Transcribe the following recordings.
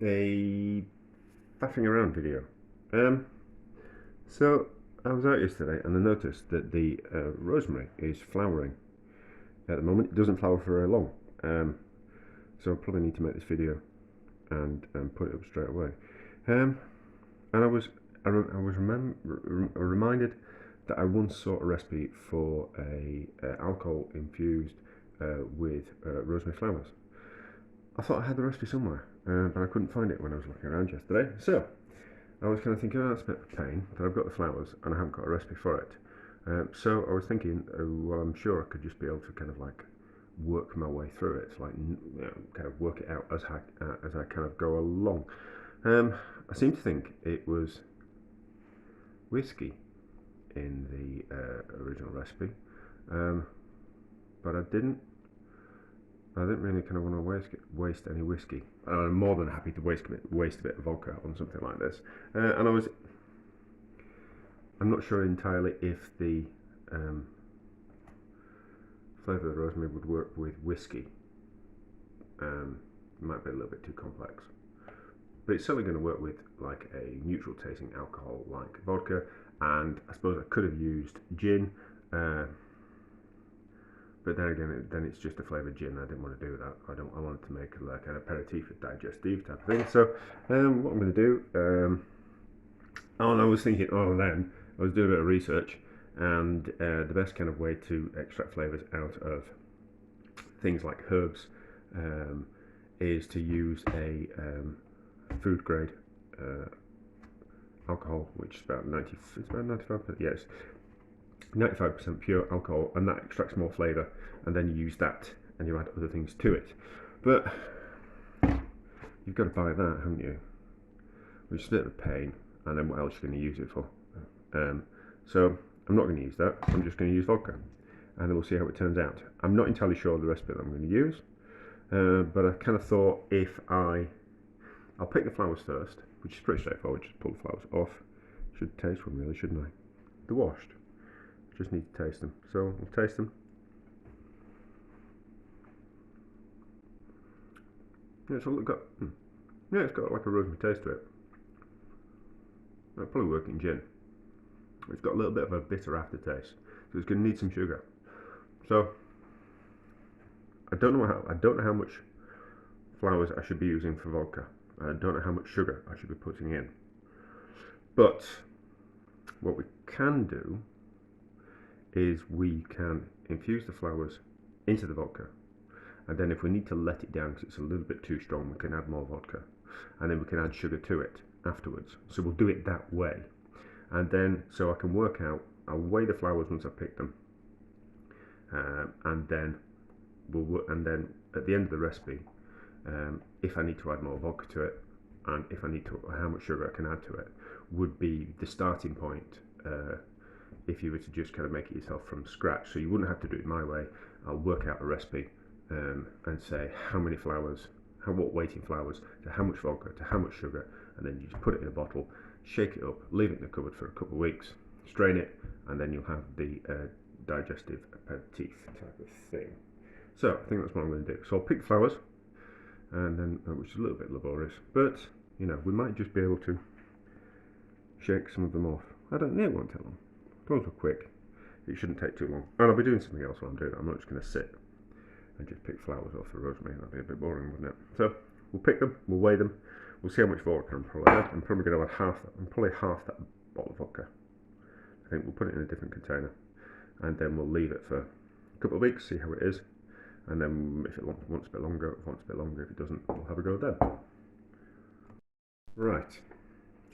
a faffing around video. So I was out yesterday and I noticed that the rosemary is flowering at the moment. It doesn't flower for very long, so I probably need to make this video and put it up straight away. And I was reminded that I once saw a recipe for a alcohol infused with rosemary flowers. I thought I had the recipe somewhere, but I couldn't find it when I was looking around yesterday. So I was kind of thinking, oh, that's a bit of a pain, but I've got the flowers and I haven't got a recipe for it. So I was thinking, well, I'm sure I could just be able to kind of like work my way through it, like kind of work it out as I kind of go along. I seem to think it was whiskey in the original recipe, but I didn't really kind of want to waste any whiskey. I'm more than happy to waste a bit of vodka on something like this. And I'm not sure entirely if the flavour of the rosemary would work with whiskey. It might be a little bit too complex. But it's certainly going to work with like a neutral tasting alcohol like vodka, and I suppose I could have used gin, but then again, then it's just a flavoured gin. I didn't want to do that. I wanted to make like an aperitif, a digestif type of thing. So what I'm going to do, and I was thinking, then I was doing a bit of research, and the best kind of way to extract flavours out of things like herbs is to use a food grade alcohol, which is about 95%. Yes, 95% pure alcohol, and that extracts more flavour, and then you use that and you add other things to it. But you've got to buy that, haven't you? Which is a bit of a pain, and then what else are you going to use it for? So I'm not going to use that. I'm just going to use vodka, and then we'll see how it turns out. I'm not entirely sure of the recipe that I'm going to use, but I kind of thought I'll pick the flowers first, which is pretty straightforward. Just pull the flowers off. Should taste one really, shouldn't I? They're washed. Just need to taste them. So I'll taste them. Yeah, it's got like a rosemary taste to it. It'll probably work in gin. It's got a little bit of a bitter aftertaste, so it's going to need some sugar. So I don't know how much flowers I should be using for vodka. I don't know how much sugar I should be putting in. But what we can do is we can infuse the flowers into the vodka, and then if we need to let it down because it's a little bit too strong, we can add more vodka, and then we can add sugar to it afterwards. So we'll do it that way, and then so I can work out, I'll weigh the flowers once I pick them, and then at the end of the recipe, if I need to add more vodka to it, and if I need to, how much sugar I can add to it, would be the starting point. If you were to just kind of make it yourself from scratch, so you wouldn't have to do it my way. I'll work out a recipe and say how many flowers, what weight in flowers, to how much vodka, to how much sugar, and then you just put it in a bottle, shake it up, leave it in the cupboard for a couple of weeks, strain it, and then you'll have the digestive aperitif type of thing. So I think that's what I'm going to do. So I'll pick the flowers, and then which is a little bit laborious, but you know, we might just be able to shake some of them off. It won't take long. Those are quick. It shouldn't take too long. And I'll be doing something else while I'm doing it. I'm not just going to sit and just pick flowers off the rosemary. That'd be a bit boring, wouldn't it? So we'll pick them, we'll weigh them, we'll see how much vodka I'm probably add. I'm probably going to add half that bottle of vodka. I think we'll put it in a different container, and then we'll leave it for a couple of weeks, see how it is, and then if it wants a bit longer, if it doesn't, we'll have a go then. Right,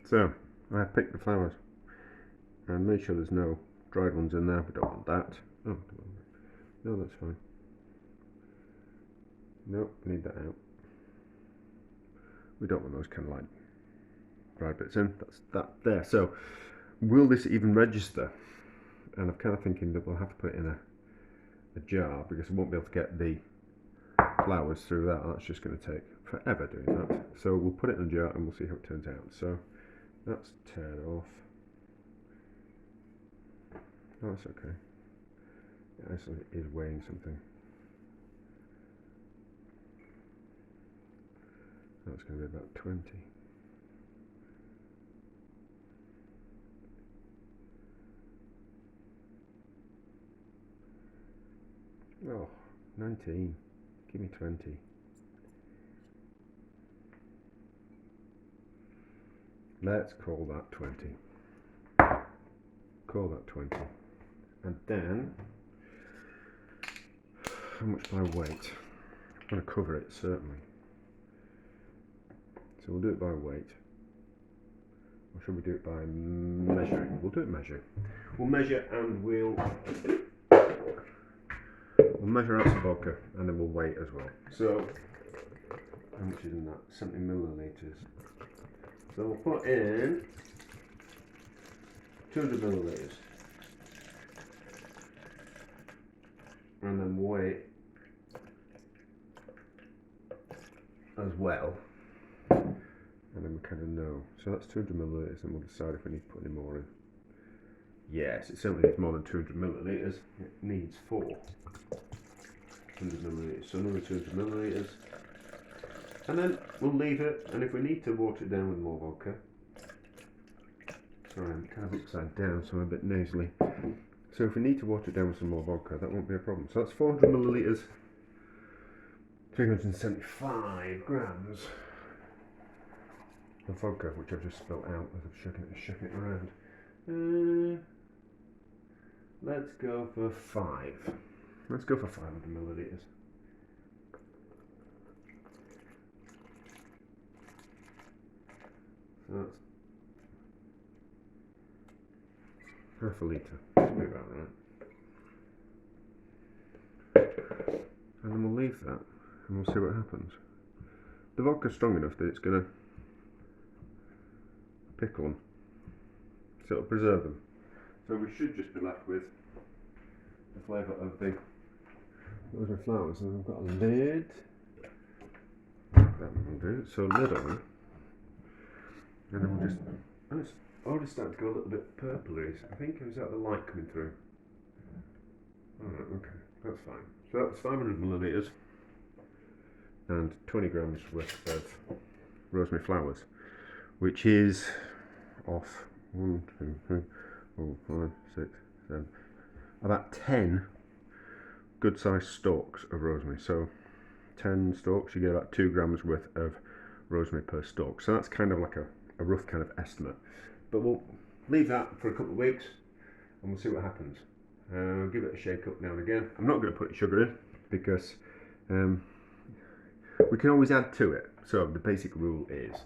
so I have picked the flowers and make sure there's no dried ones in there. We don't want that. Oh, no, that's fine. No, need that out. We don't want those kind of like dried bits in. That's that there. So will this even register? And I'm kind of thinking that we'll have to put it in a jar, because I won't be able to get the flowers through that. That's just going to take forever doing that. So we'll put it in a jar and we'll see how it turns out. So that's teared off. Oh, that's okay. It actually is weighing something. that's going to be about 20. Oh, 19. Give me 20. Let's call that 20. Call that 20. And then, how much by weight? I'm going to cover it, certainly. So we'll do it by weight. Or should we do it by measuring? We'll do it measuring. We'll measure and we'll measure out some vodka and then we'll weigh as well. So, how much is in that? 70 millilitres. So we'll put in 200 millilitres. And then weigh as well. And then we kind of know. So that's 200 millilitres and we'll decide if we need to put any more in. Yes, it certainly needs more than 200 millilitres. It needs 400 millilitres. So another 200 millilitres. And then we'll leave it, and if we need to water it down with more vodka. Sorry, I'm kind of upside down, so I'm a bit nasally. So if we need to water it down with some more vodka, that won't be a problem. So that's 400 millilitres, 375 grams of vodka, which I've just spilt out as I'm shucking it around. Let's go for 5. Let's go for 500 millilitres. So that's half a litre. Should be about right. And then we'll leave that and we'll see what happens. The vodka's strong enough that it's going to pickle them. So it'll preserve them. So we should just be left with the flavour of the Rosemary Flowers. And we've got a lid. That will do. So lid on. And then we'll just, oh, it's already starting to go a little bit purpley. I think it was that the light coming through. Alright, okay, that's fine. So that's 500 millilitres and 20 grams worth of Rosemary Flowers, which is off 1, 2, 3, 4, 5, 6, 7, about 10 good sized stalks of rosemary. So 10 stalks, you get about 2 grams worth of rosemary per stalk. So that's kind of like a rough kind of estimate, but we'll leave that for a couple of weeks and we'll see what happens. Give it a shake up now and again. I'm not going to put sugar in because we can always add to it. So the basic rule is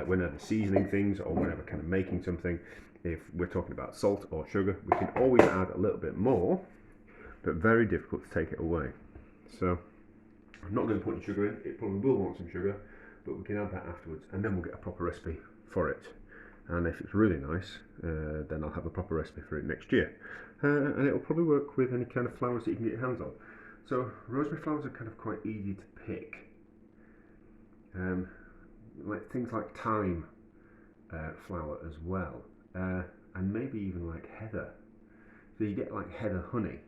whenever seasoning things or whenever kind of making something, if we're talking about salt or sugar, we can always add a little bit more, but very difficult to take it away. So I'm not going to put any sugar in. It probably will want some sugar, but we can add that afterwards and then we'll get a proper recipe for it. And if it's really nice, then I'll have a proper recipe for it next year. And it'll probably work with any kind of flowers that you can get your hands on. So rosemary flowers are kind of quite easy to pick. Like things like thyme flower as well. And maybe even like heather. So you get like heather honey.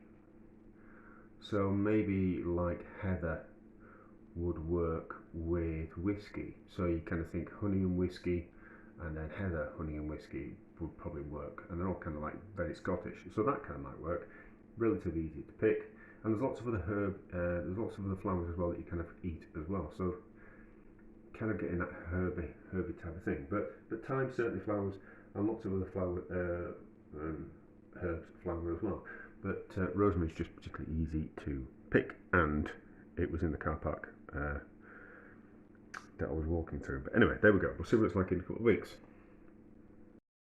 So maybe like heather would work with whiskey. So you kind of think honey and whiskey, and then heather, honey and whiskey would probably work, and they're all kind of like very Scottish, so that kind of might work. Relatively easy to pick, and there's lots of other there's lots of other flowers as well that you kind of eat as well. So kind of getting that herby type of thing. But thyme certainly flowers, and lots of other herbs flower as well. But rosemary is just particularly easy to pick, and it was in the car park that I was walking through. But anyway, there we go. We'll see what it's like in a couple of weeks.